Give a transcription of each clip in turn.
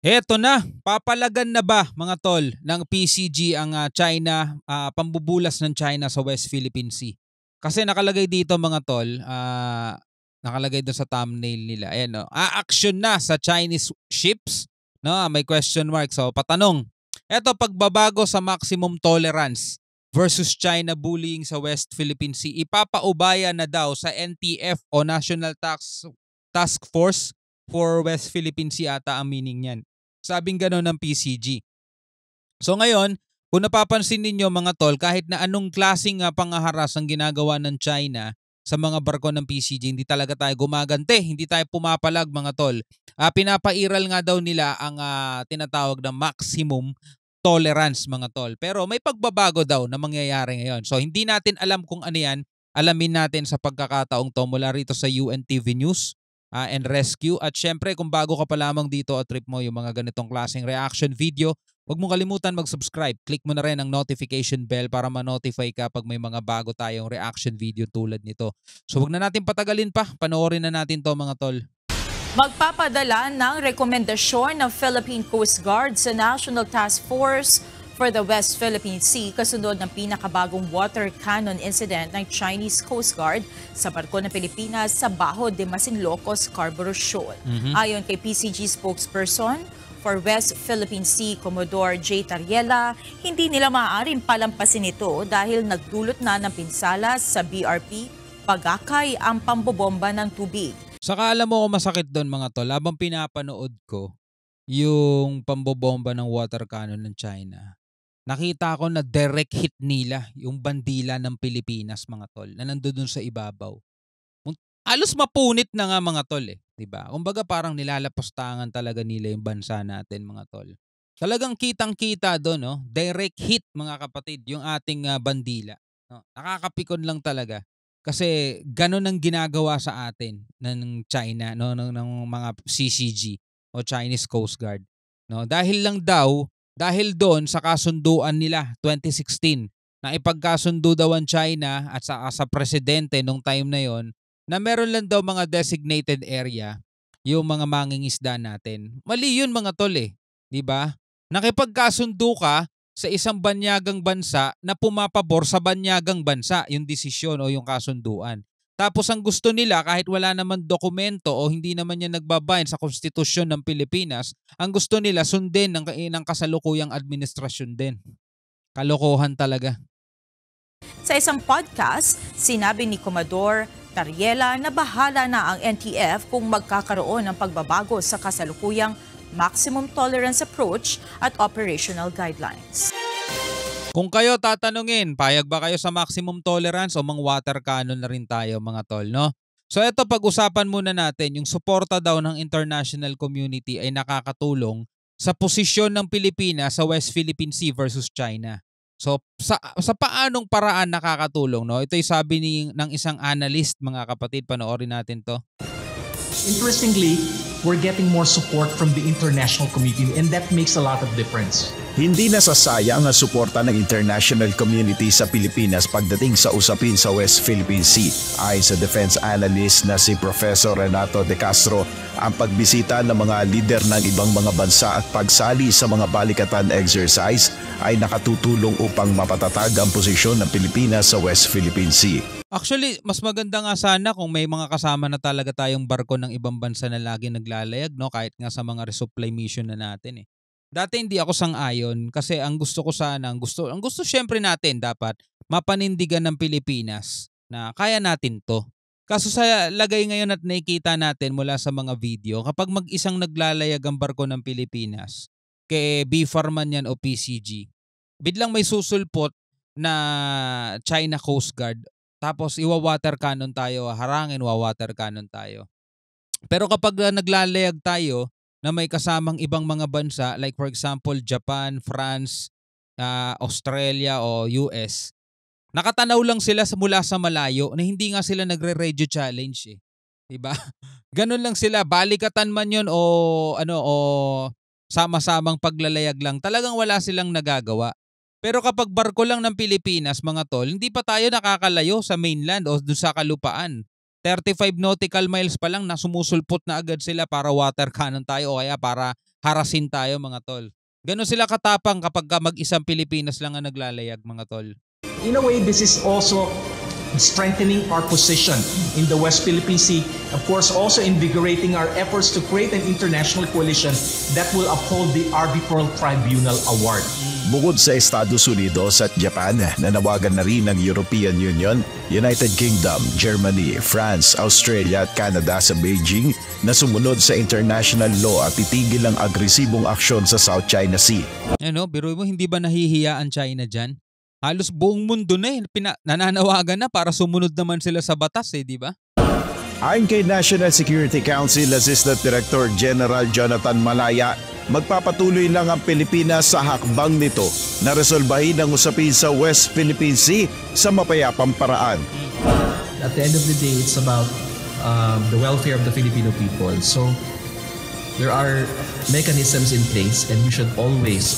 Eto na, papalagan na ba mga tol ng PCG ang China, pambubulas ng China sa West Philippine Sea? Kasi nakalagay dito mga tol, nakalagay doon sa thumbnail nila, ayan o, a-action na sa Chinese ships, no? May question mark, so patanong. Eto, pagbabago sa maximum tolerance versus China bullying sa West Philippine Sea, ipapaubaya na daw sa NTF o National Task Force for West Philippine Sea ata ang meaning niyan. Sabing gano'n ng PCG. So ngayon, kung napapansin ninyo mga tol, kahit na anong klaseng pangaharas ang ginagawa ng China sa mga barko ng PCG, hindi talaga tayo gumagante, hindi tayo pumapalag mga tol. Pinapairal nga daw nila ang tinatawag na maximum tolerance mga tol. Pero may pagbabago daw na mangyayari ngayon. So hindi natin alam kung ano yan. Alamin natin sa pagkakataong to mula rito sa UNTV News and Rescue. At syempre kung bago ka pa lamang dito o trip mo yung mga ganitong klaseng reaction video, huwag mong kalimutan mag-subscribe. Click mo na rin ang notification bell para ma-notify ka pag may mga bago tayong reaction video tulad nito. So huwag na natin patagalin pa. Panoorin na natin to mga tol. Magpapadala ng rekomendasyon ng Philippine Coast Guard sa National Task Force for the West Philippine Sea kasunod ng pinakabagong water cannon incident ng Chinese Coast Guard sa barko ng Pilipinas sa Bajo de Masinloco, Scarborough Shoal. Ayon kay PCG spokesperson for West Philippine Sea, Commodore J. Tariela, hindi nila maaaring palampasin ito dahil nagdulot na ng pinsala sa BRP pagakay ang pambobomba ng tubig. Saka alam mo kung masakit doon mga tol, habang pinapanood ko yung pambobomba ng water cannon ng China, nakita ko na direct hit nila yung bandila ng Pilipinas mga tol na nandoon sa ibabaw. Halos mapunit na nga mga tol eh, 'di ba? Kumbaga parang nilalapastangan talaga nila yung bansa natin mga tol. Talagang kitang-kita doon, no? Direct hit mga kapatid yung ating bandila. No? Nakakapikon lang talaga. Kasi ganun ang ginagawa sa atin ng China, no, ng mga CCG o Chinese Coast Guard. No, dahil doon sa kasunduan nila 2016 na ipagkasundo daw ang China at sa presidente nung time na yon na meron lang daw mga designated area yung mga mangingisda natin. Mali yun mga tol eh, 'di ba? Nakipagkasundo ka sa isang banyagang bansa na pumapabor sa banyagang bansa yung desisyon o yung kasunduan. Tapos ang gusto nila kahit wala naman dokumento o hindi naman yan nagbabind sa konstitusyon ng Pilipinas, ang gusto nila sundin ng kasalukuyang administrasyon din. Kalokohan talaga. Sa isang podcast, sinabi ni Commodore Tariela na bahala na ang NTF kung magkakaroon ng pagbabago sa kasalukuyang maximum tolerance approach at operational guidelines. Kung kayo tatanungin, payag ba kayo sa maximum tolerance o mang water cannon na rin tayo mga tol, no? So ito pag-usapan muna natin, yung suporta daw ng international community ay nakakatulong sa posisyon ng Pilipinas sa West Philippine Sea versus China. So sa paanong paraan nakakatulong, no? Ito'y sabi ng isang analyst mga kapatid, panoorin natin to. Interestingly, we're getting more support from the international community and that makes a lot of difference. Hindi nasasayang ang suporta ng international community sa Pilipinas pagdating sa usapin sa West Philippine Sea. Ayon sa defense analyst na si Professor Renato De Castro, ang pagbisita ng mga lider ng ibang mga bansa at pagsali sa mga balikatan exercise ay nakatutulong upang mapatatag ang posisyon ng Pilipinas sa West Philippine Sea. Actually, mas maganda nga sana kung may mga kasama na talaga tayong barko ng ibang bansa na lagi naglalayag, no? Kahit nga sa mga resupply mission na natin eh. Dati hindi ako sang-ayon kasi ang gusto ko sana, ang gusto syempre natin dapat mapanindigan ng Pilipinas na kaya natin to. Kaso sa lagay ngayon at nakikita natin mula sa mga video, kapag mag-isang naglalayag ang barko ng Pilipinas, kay BFAR man yan o PCG, biglang may susulpot na China Coast Guard, tapos iwa-water cannon tayo, harangin, water cannon tayo. Pero kapag naglalayag tayo na may kasamang ibang mga bansa, like for example Japan, France, Australia o US, nakatanaw lang sila mula sa malayo na hindi nga sila nagre-radio challenge eh. 'Di ba? Ganun lang sila, balikatan man 'yon o sama-samang paglalayag lang. Talagang wala silang nagagawa. Pero kapag barko lang ng Pilipinas, mga tol, hindi pa tayo nakakalayo sa mainland o doon sa kalupaan. 35 nautical miles pa lang na sumusulpot na agad sila para water cannon tayo o kaya para harasin tayo mga tol. Ganon sila katapang kapag mag-isang Pilipinas lang ang naglalayag mga tol. In a way, this is also strengthening our position in the West Philippine Sea. Of course, also invigorating our efforts to create an international coalition that will uphold the Arbitral Tribunal Award. Bukod sa Estados Unidos at Japan, nanawagan na rin ng European Union, United Kingdom, Germany, France, Australia at Canada sa Beijing na sumunod sa international law at itigil ang agresibong aksyon sa South China Sea. Ano, biro mo, hindi ba nahihiya ang China dyan? Halos buong mundo na nananawagan na para sumunod naman sila sa batas di ba? Ayon kay National Security Council Assistant Director General Jonathan Malaya, magpapatuloy lang ang Pilipinas sa hakbang nito na resolbahin ang usapin sa West Philippine Sea sa mapayapang paraan. At the end of the day, it's about the welfare of the Filipino people. So there are mechanisms in place and we should always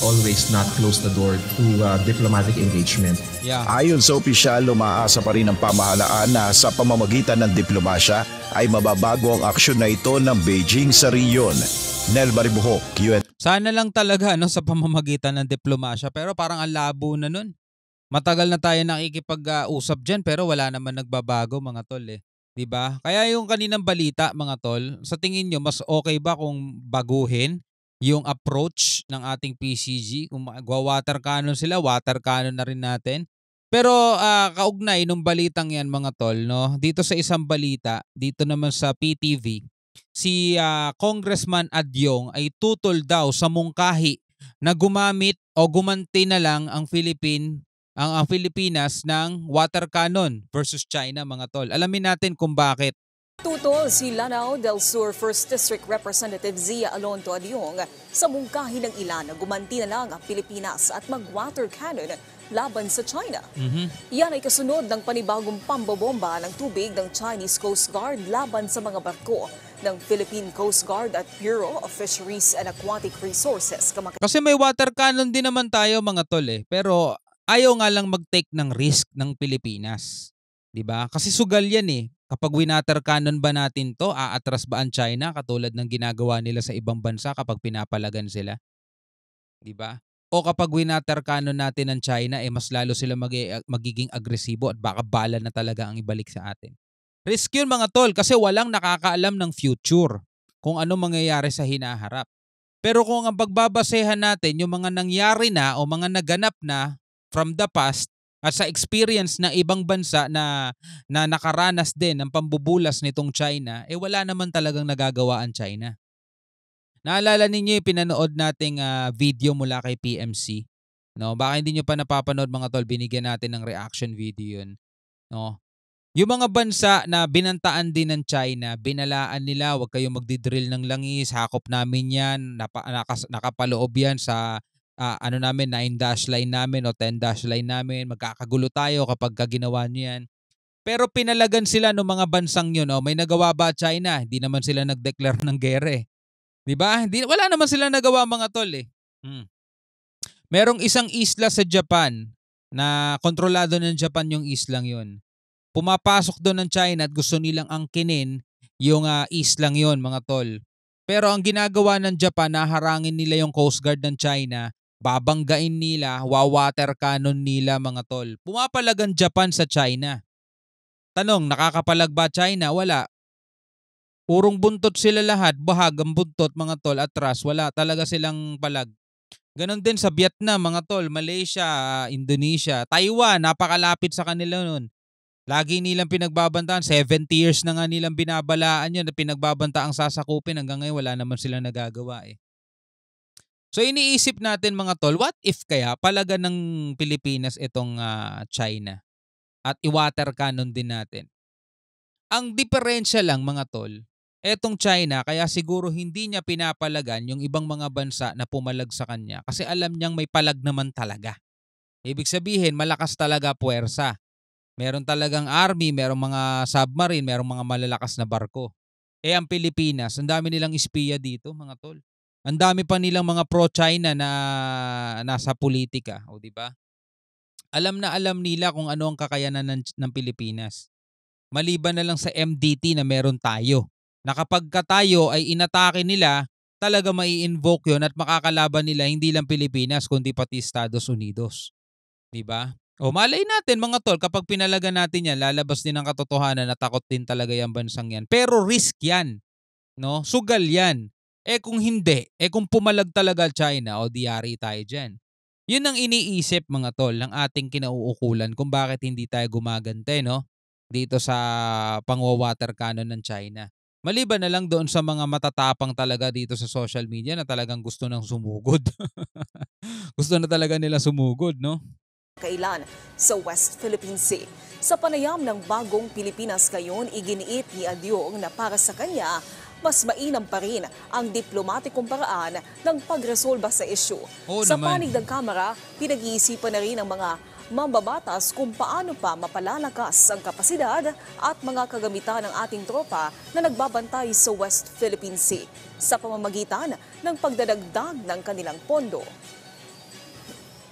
not close the door to diplomatic engagement. Yeah. Ayon sa opisyal, umaasa pa rin ang pamahalaan na sa pamamagitan ng diplomasya ay mababago ang aksyon na ito ng Beijing sa riyon. Nel Baribuhok, UN. Sana lang talaga sa pamamagitan ng diplomasya pero parang ang labo na nun. Matagal na tayo nakikipag-usap dyan pero wala naman nagbabago mga tol Diba? Kaya yung kaninang balita mga tol, sa tingin nyo mas okay ba kung baguhin yung approach ng ating PCG? Kung magwa-water cannon sila, water cannon na rin natin. Pero kaugnay nung balitang yan mga tol, dito sa isang balita, dito naman sa PTV, si Congressman Adyong ay tutol daw sa mungkahi na gumamit o gumanti na lang ang Pilipinas ng water cannon versus China mga tol. Alamin natin kung bakit. Tutol si Lanao del Sur 1st District Representative Zia Alonto Adyong sa mungkahi ng ilan na gumanti na lang ang Pilipinas at mag-water cannon laban sa China. Yan ay kasunod ng panibagong pambobomba ng tubig ng Chinese Coast Guard laban sa mga barko ng Philippine Coast Guard at Bureau of Fisheries and Aquatic Resources. Kasi may water cannon din naman tayo mga tol pero ayaw nga lang mag-take ng risk ng Pilipinas. 'Di ba? Kasi sugal yan Kapag winater cannon ba natin to, aatras ba ang China katulad ng ginagawa nila sa ibang bansa kapag pinapalagan sila? 'Di ba? O kapag winater cannon natin ang China, mas lalo sila magiging agresibo at baka bala na talaga ang ibalik sa atin. Risk yun mga tol kasi walang nakakaalam ng future kung ano mangyayari sa hinaharap. Pero kung ang pagbabasehan natin yung mga nangyari na o mga naganap na from the past at sa experience ng ibang bansa na nakaranas din ng pambubulas nitong China, wala naman talagang nagagawa ang China. Naalala ninyo yung pinanood nating video mula kay PMC? Baka hindi nyo pa napapanood mga tol, binigyan natin ng reaction video yun. Yung mga bansa na binantaan din ng China, binalaan nila, huwag kayong magdidrill ng langis, hakop namin yan, nakapaloob yan sa 9-dash line namin o 10-dash line namin, magkakagulo tayo kapag ginawa nyo yan. Pero pinalagan sila ng mga bansang yun. May nagawa ba China? Hindi naman sila nag-declare ng gere. Diba? Wala naman sila nagawa mga tol Merong isang isla sa Japan na kontrolado ng Japan yung islang yun. Pumapasok doon ng China at gusto nilang angkinin yung islang yun mga tol. Pero ang ginagawa ng Japan, naharangin nila yung Coast Guard ng China, babanggain nila, wawater cannon nila mga tol. Pumapalag ang Japan sa China. Tanong, nakakapalag ba China? Wala. Purong buntot sila lahat, bahag ang buntot mga tol, atras, wala talaga silang palag. Ganon din sa Vietnam mga tol, Malaysia, Indonesia, Taiwan, napakalapit sa kanila nun. Lagi nilang pinagbabantaan, 70 years na nga nilang binabalaan yun na pinagbabantaang sasakupin, hanggang ngayon wala naman silang nagagawa So iniisip natin mga tol, what if kaya palagan ng Pilipinas itong China at i-water cannon din natin? Ang diferensya lang mga tol, etong China kaya siguro hindi niya pinapalagan yung ibang mga bansa na pumalag sa kanya kasi alam niyang may palag naman talaga. Ibig sabihin malakas talaga puwersa. Meron talagang army, merong mga submarine, merong mga malalakas na barko. Ang Pilipinas, ang dami nilang espiya dito mga tol. Ang dami pa nilang mga pro-China na nasa politika, di ba? Alam na alam nila kung ano ang kakayanan ng Pilipinas. Maliban na lang sa MDT na meron tayo. Na kapag tayo ay inatake nila, talaga mai-invoke yun at makakalaban nila hindi lang Pilipinas kundi pati Estados Unidos. 'Di ba? O malay natin mga tol, kapag pinalaga natin yan, lalabas din ang katotohanan na takot din talaga yung bansang yan. Pero risk yan, no? Sugal yan. Kung hindi, kung pumalag talaga China, o diyari tayo dyan. Yun ang iniisip mga tol ng ating kinauukulan kung bakit hindi tayo gumagante, no? Dito sa pangwa-water cannon ng China. Maliban na lang doon sa mga matatapang talaga dito sa social media na talagang gusto nang sumugod. Gusto na talaga nila sumugod, no? Kailan sa West Philippine Sea. Sa panayam ng bagong Pilipinas ngayon, iginiit ni Adyong na para sa kanya, mas mainam pa rin ang diplomatikong paraan ng pagresolba sa isyu. Sa panig ng Kamara, pinag-iisipan na rin ng mga mambabatas kung paano pa mapalalakas ang kapasidad at mga kagamitan ng ating tropa na nagbabantay sa West Philippine Sea sa pamamagitan ng pagdadagdag ng kanilang pondo.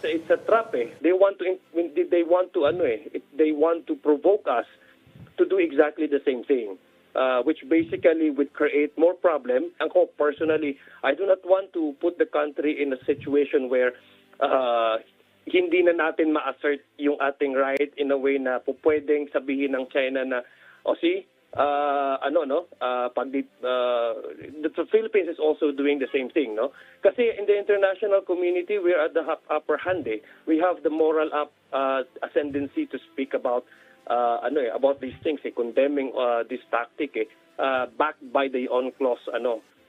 It's a trap eh. They want to provoke us to do exactly the same thing, which basically would create more problem. Ako personally, I do not want to put the country in a situation where hindi na natin ma-assert yung ating right in a way na pwedeng sabihin ng China na, the Philippines is also doing the same thing, no? Kasi in the international community, we're at the upper hand. We have the moral ascendancy to speak about these things, condemning this tactic, backed by the UNCLOS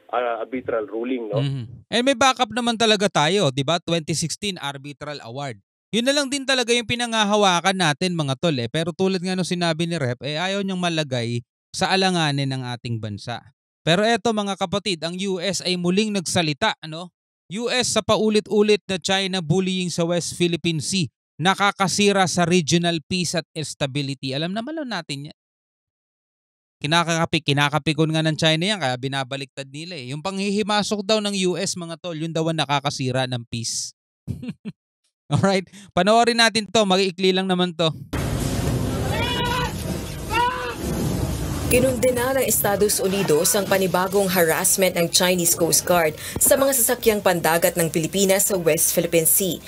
arbitral ruling, no? May backup naman talaga tayo, 'di ba? 2016 Arbitral Award. Yun na lang din talaga yung pinangahawakan natin mga tol Pero tulad nga nung sinabi ni Rep, ayaw niyang malagay sa alanganin ng ating bansa. Pero eto mga kapatid, ang US ay muling nagsalita, US sa paulit-ulit na China bullying sa West Philippine Sea, nakakasira sa regional peace at stability. Alam naman natin yan. Kinakapikon nga ng China yan, kaya binabaliktad nila Yung panghihimasok daw ng US mga tol, yun daw ang nakakasira ng peace. Alright, panoorin natin to, mag-iikli lang naman to. Kinundena ng Estados Unidos ang panibagong harassment ng Chinese Coast Guard sa mga sasakyang pandagat ng Pilipinas sa West Philippine Sea.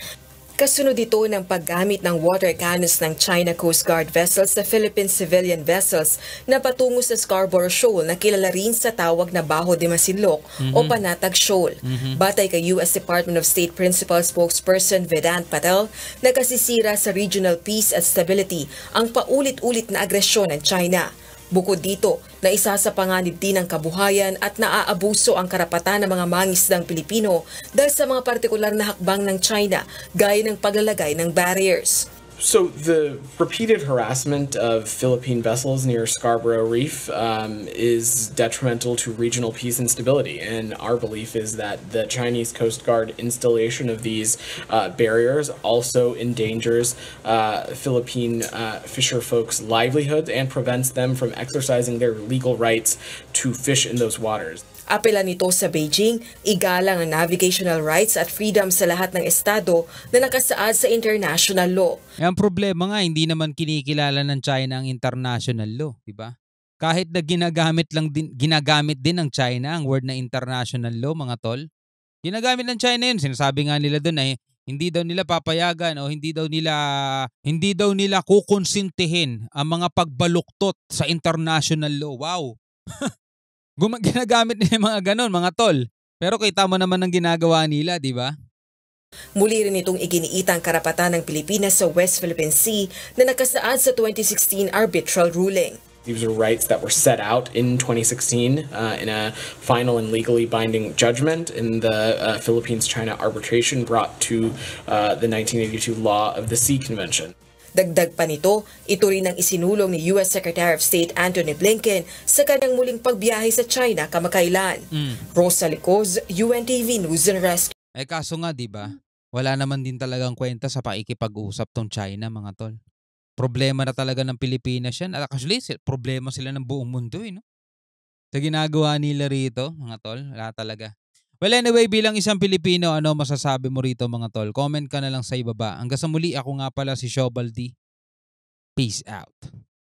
Kasunod ito ng paggamit ng water cannons ng China Coast Guard vessels sa Philippine civilian vessels na patungo sa Scarborough Shoal na kilala rin sa tawag na Baho de Masinloc o Panatag Shoal. Batay kay U.S. Department of State Principal Spokesperson Vedant Patel, nakasisira sa regional peace at stability ang paulit-ulit na agresyon ng China. Bukod dito, naisasapanganib din ang kabuhayan at naaabuso ang karapatan ng mga mangisdang Pilipino dahil sa mga partikular na hakbang ng China gaya ng paglalagay ng barriers. So the repeated harassment of Philippine vessels near Scarborough Reef is detrimental to regional peace and stability. And our belief is that the Chinese Coast Guard installation of these barriers also endangers Philippine fisher folks' livelihoods and prevents them from exercising their legal rights to fish in those waters. Apela nito sa Beijing, igalang ang navigational rights at freedom sa lahat ng estado na nakasaad sa international law. Ang problema nga, hindi naman kinikilala ng China ang international law, di ba? Kahit na ginagamit din ng China ang word na international law, mga tol. Ginagamit ng China yun. Sinasabi nga nila doon ay hindi daw nila papayagan o hindi daw nila kukonsintihin ang mga pagbaluktot sa international law. Wow! Ginagamit nila yung mga ganon, mga tol. Pero kita mo naman ang ginagawa nila, di ba? Muli rin itong iginiita ang karapatan ng Pilipinas sa West Philippine Sea na nakasaad sa 2016 arbitral ruling. These are rights that were set out in 2016 in a final and legally binding judgment in the Philippines-China arbitration brought to the 1982 law of the Sea Convention. Dagdag pa nito, ito rin ang isinulong ni U.S. Secretary of State Antony Blinken sa kanyang muling pagbiyahe sa China kamakailan. Rosa Licoz, UNTV News and Rescue. Kaso nga, di ba? Wala naman din talagang kwenta sa pakikipag-usap tong China, mga tol. Problema na talaga ng Pilipinas yan. Actually, problema sila ng buong mundo, no? Sa ginagawa nila rito, mga tol, wala talaga. Well, anyway, bilang isang Pilipino, ano masasabi mo rito, mga tol? Comment ka na lang sa ibaba. Hanggang sa muli, ako nga pala si Shobaldi. Peace out.